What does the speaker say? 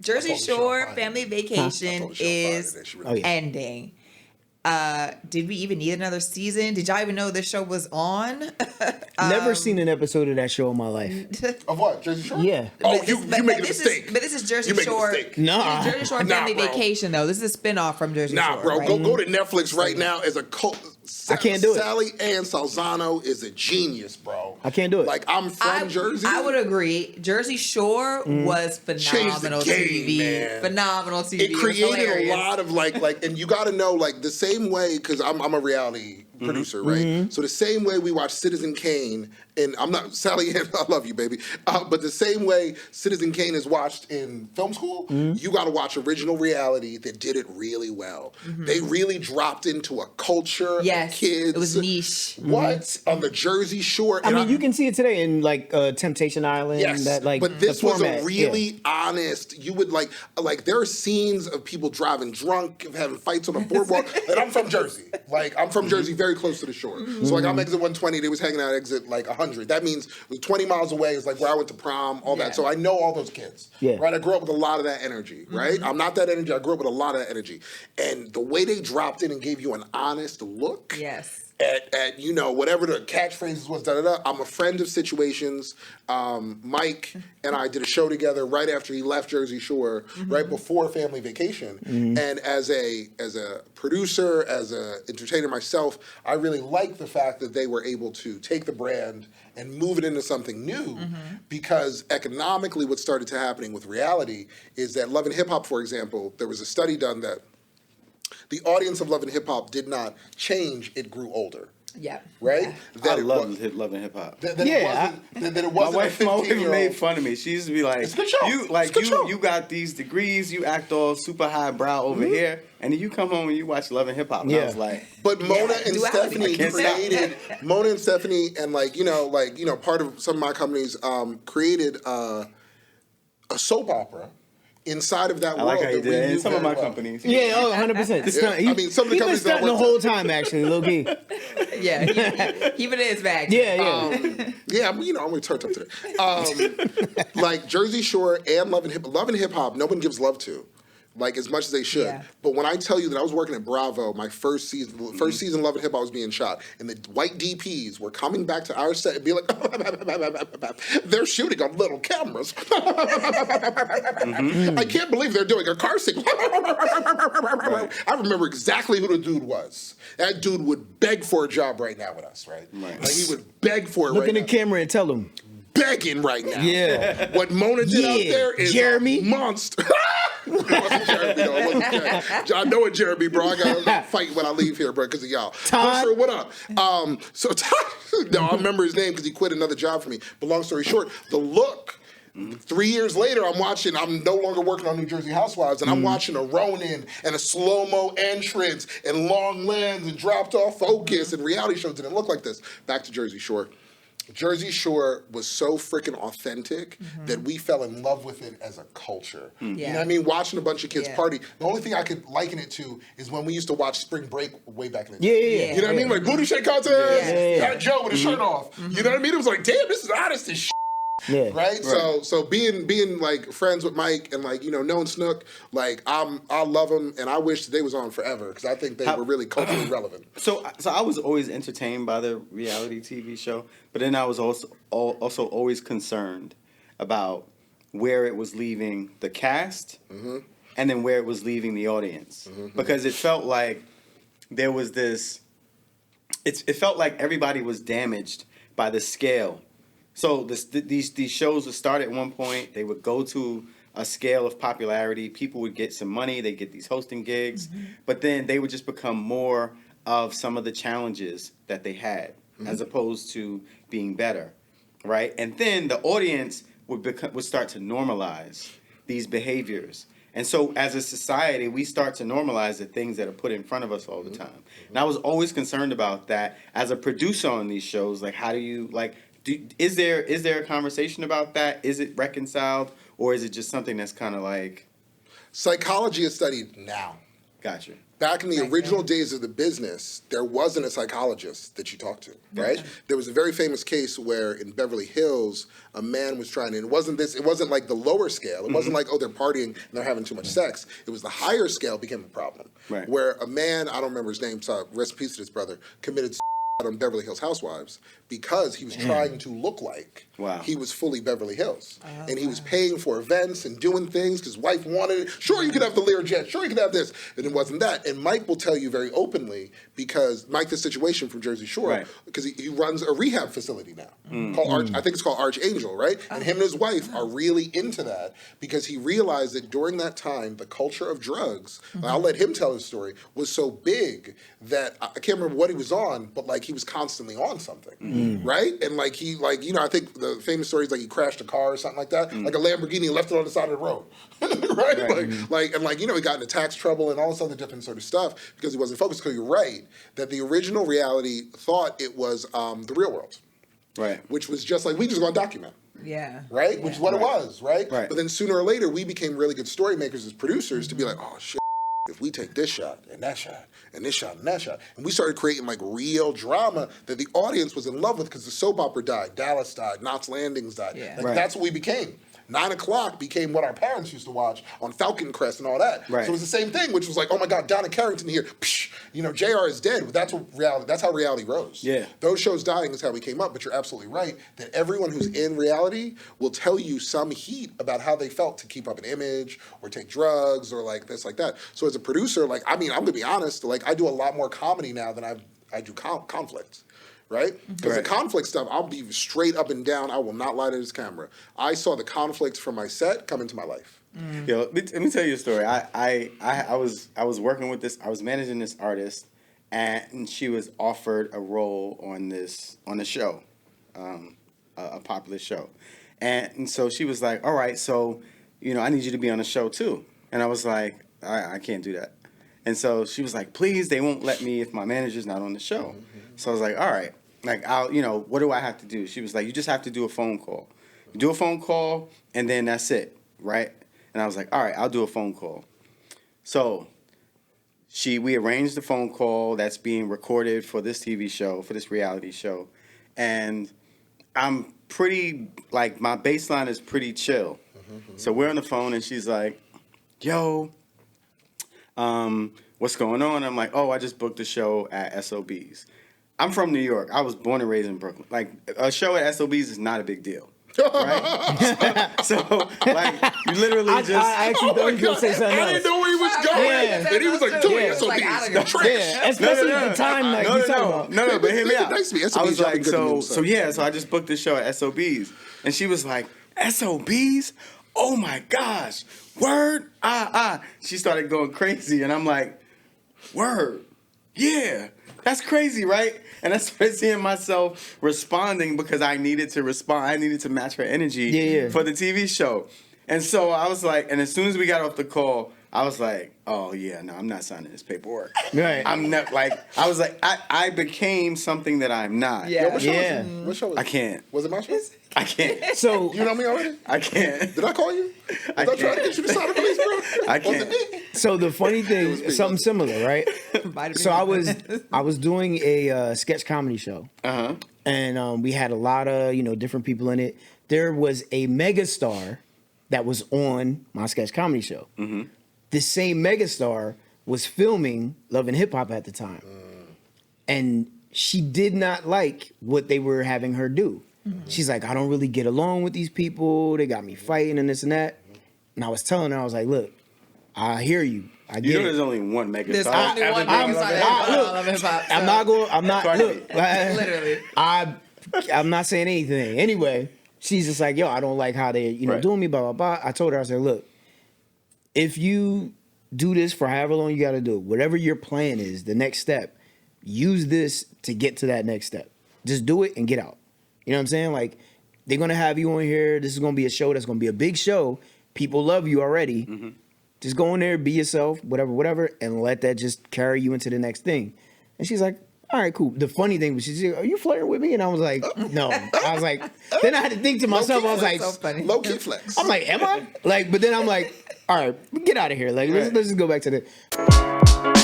Jersey Shore Family Vacation is ending. Did we even need another season? Did y'all even know this show was on? Never seen an episode of that show in my life. Of what? Jersey Shore? Yeah. Oh, you making a mistake. But this is Jersey You making a Shore. mistake. Nah. This is Jersey Shore Family Vacation, though. This is a spinoff from Jersey Shore. Nah, bro. Right? Go to Netflix right now as a cult. I can't do it. Sally Ann Salzano is a genius, bro. I can't do it. Like, I'm from Jersey. I would agree. Jersey Shore was phenomenal TV. Man. Phenomenal TV. It created a lot of like, and you got to know, like, the same way, because I'm a reality producer, right? So the same way we watch Citizen Kane, and I'm not Sally Ann, I love you, baby, but the same way Citizen Kane is watched in film school, you got to watch original reality that did it really well. They really dropped into a culture of kids. It was niche. What? On the Jersey Shore. I mean, you can see it today in like Temptation Island. Yes, that, like, but this was format. a really honest. You would like there are scenes of people driving drunk, of having fights on a boardwalk. And I'm from Jersey. Like, I'm from Jersey, very close to the shore. So like, I'm exit 120. They was hanging out at exit like 100. That means 20 miles away is like where I went to prom, all that. So I know all those kids. Yeah. Right. I grew up with a lot of that energy. Right. I'm not that energy. I grew up with a lot of that energy. And the way they dropped in and gave you an honest look. Yes. At you know, whatever the catchphrases was, I'm a friend of Situations. Mike and I did a show together right after he left Jersey Shore, right before Family Vacation. And as a producer, as a entertainer myself, I really like the fact that they were able to take the brand and move it into something new, because economically what started to happening with reality is that Love and Hip Hop, for example, there was a study done that the audience of Love and Hip Hop did not change; it grew older. Yeah. Right. Yeah. I love Love and Hip Hop. That it wasn't. My wife made fun of me. She used to be like, "It's a good show. You got these degrees. You act all super highbrow over here, and then you come home and you watch Love and Hip Hop." And I was like, but Mona and Stephanie created Mona and Stephanie, and part of some of my companies created a soap opera. Inside of that world, I like how you did it. And some of my companies. Yeah, 100%. I mean, some of the companies been the whole time, actually, low key. Yeah, he been his back. Yeah. I'm really turned up today. Like Jersey Shore and Love and Hip Hop, no one gives love to. Like, as much as they should. Yeah. But when I tell you that I was working at Bravo, my first season Love and Hip Hop was being shot, and the white DPs were coming back to our set and be like, they're shooting on little cameras. I can't believe they're doing a car sequence. I remember exactly who the dude was. That dude would beg for a job right now with us, right? Like, he would beg for it Look in the camera and tell them. Begging right now. Yeah. What Mona did out there is Jeremy. A monster. It wasn't Jeremy, no. It wasn't Jeremy. I know it, Jeremy, bro. I got to fight when I leave here, bro, because of y'all. Todd. What up? So Todd, no, I remember his name because he quit another job for me. But long story short, the look. 3 years later, I'm no longer working on New Jersey Housewives, and I'm watching a Ronin and a slow-mo entrance and long lens and dropped off focus and reality shows didn't look like this. Back to Jersey Shore. Jersey Shore was so freaking authentic that we fell in love with it as a culture. You know what I mean? Watching a bunch of kids party. The only thing I could liken it to is when we used to watch Spring Break way back in the day. You know what I mean? Like booty shake contest, got Joe with his shirt off. You know what I mean? It was like, damn, this is honest as shit. Yeah. Right? So being like friends with Mike and like, knowing Snook, like I love them and I wish they was on forever because I think they were really culturally relevant. So I was always entertained by the reality TV show, but then I was also always concerned about where it was leaving the cast and then where it was leaving the audience. Because it felt like there was this, it felt like everybody was damaged by the scale. So these shows would start at one point. They would go to a scale of popularity. People would get some money. They'd get these hosting gigs. But then they would just become more of some of the challenges that they had as opposed to being better, right? And then the audience would start to normalize these behaviors. And so as a society, we start to normalize the things that are put in front of us all the time. And I was always concerned about that as a producer on these shows. Like, how do you, like... Is there a conversation about that? Is it reconciled, or is it just something that's kind of like... Psychology is studied now. Gotcha. Back in the original days of the business, there wasn't a psychologist that you talked to, right? There was a very famous case where in Beverly Hills, a man was trying to, and it wasn't like the lower scale. It wasn't like, oh, they're partying and they're having too much sex. It was the higher scale became a problem. Right. Where a man, I don't remember his name, so rest in peace to his brother, committed on Beverly Hills Housewives because he was trying to look like he was fully Beverly Hills. And he was paying for events and doing things because his wife wanted it. Sure, you could have the Learjet. Sure, you could have this. And it wasn't that. And Mike will tell you very openly, because Mike, the situation from Jersey Shore, because he runs a rehab facility now called I think it's called Archangel, right? And him and his wife are really into that because he realized that during that time, the culture of drugs, I'll let him tell his story, was so big that I can't remember what he was on, but like he was constantly on something, right? And like I think the famous story is like he crashed a car or something like that, like a Lamborghini, and left it on the side of the road, right? He got into tax trouble and all this other different sort of stuff because he wasn't focused. Because you're right that the original reality thought it was the real world, right? Which was just like we just gonna document. Yeah. Right? Which is what it was, right? Right. But then sooner or later, we became really good story makers as producers to be like, oh, shit, if we take this shot and that shot and this shot and that shot. And we started creating like real drama that the audience was in love with because the soap opera died, Dallas died, Knots Landings died. Yeah. That's what we became. 9 o'clock became what our parents used to watch on Falcon Crest and all that. Right. So it was the same thing, which was like, oh my God, Donna Carrington here. Psh, JR is dead. That's what reality. That's how reality rose. Yeah. Those shows dying is how we came up. But you're absolutely right that everyone who's in reality will tell you some heat about how they felt to keep up an image or take drugs or like this, like that. So as a producer, I'm gonna be honest. Like I do a lot more comedy now than I do conflict. Right? Because the conflict stuff, I'll be straight up and down. I will not lie to this camera. I saw the conflicts from my set come into my life. Yo, let me tell you a story. I was working with this. I was managing this artist, and she was offered a role on a show, a popular show, and so she was like, "All right, so I need you to be on the show too." And I was like, "I can't do that." And so she was like, "Please, they won't let me if my manager's not on the show." So I was like, all right, what do I have to do? She was like, you just have to do a phone call. You do a phone call, and then that's it, right? And I was like, all right, I'll do a phone call. So we arranged the phone call that's being recorded for this TV show, for this reality show. And I'm pretty, my baseline is pretty chill. So we're on the phone, and she's like, yo, what's going on? I'm like, oh, I just booked a show at SOB's. I'm from New York. I was born and raised in Brooklyn. Like, a show at SOB's is not a big deal. Right? so, you literally I actually thought he was going to say something else. I didn't know where he was going. Yeah. And he was like, doing SOB's. Yeah, especially at the time you talking about. No, but hear me out. Nice to me. I was like, so I just booked this show at SOB's. And she was like, SOB's? Oh, my gosh. Word? She started going crazy. And I'm like, word? Yeah. That's crazy, right? And I started seeing myself responding because I needed to respond. I needed to match her energy for the TV show. And so I was like, and as soon as we got off the call, I was like, oh, yeah, no, I'm not signing this paperwork. Right. I'm not, I was like, I became something that I'm not. Yeah. What show was it? I can't. Was it my show? I can't. So you know me already? I can't. Did I call you? Was I trying to get you to sign a release, bro? I can't. So the funny thing, something similar, right? So I was doing a sketch comedy show, and we had a lot of different people in it. There was a megastar that was on my sketch comedy show. Mm-hmm. The same megastar was filming Love and Hip Hop at the time, and she did not like what they were having her do. Mm-hmm. She's like, I don't really get along with these people. They got me fighting and this and that. And I was telling her, I was like, look, I hear you. I get it. There's only one megastar. There's only one megastar. I'm not. Look, literally. I'm not saying anything. Anyway, she's just like, yo, I don't like how they, doing me, blah, blah, blah. I told her, I said, look, if you do this for however long you got to do it, whatever your plan is, the next step, use this to get to that next step. Just do it and get out. You know what I'm saying? Like, they're going to have you on here. This is going to be a show that's going to be a big show. People love you already. Mm-hmm. Just go in there, be yourself, whatever, and let that just carry you into the next thing. And she's like, all right, cool. The funny thing was, she said, are you flirting with me? And I was like, no. I was like, then I had to think to myself, I was like, so funny. Low key flex. I'm like, am I? Like, but then I'm like, all right, get out of here. Like, let's just go back to the.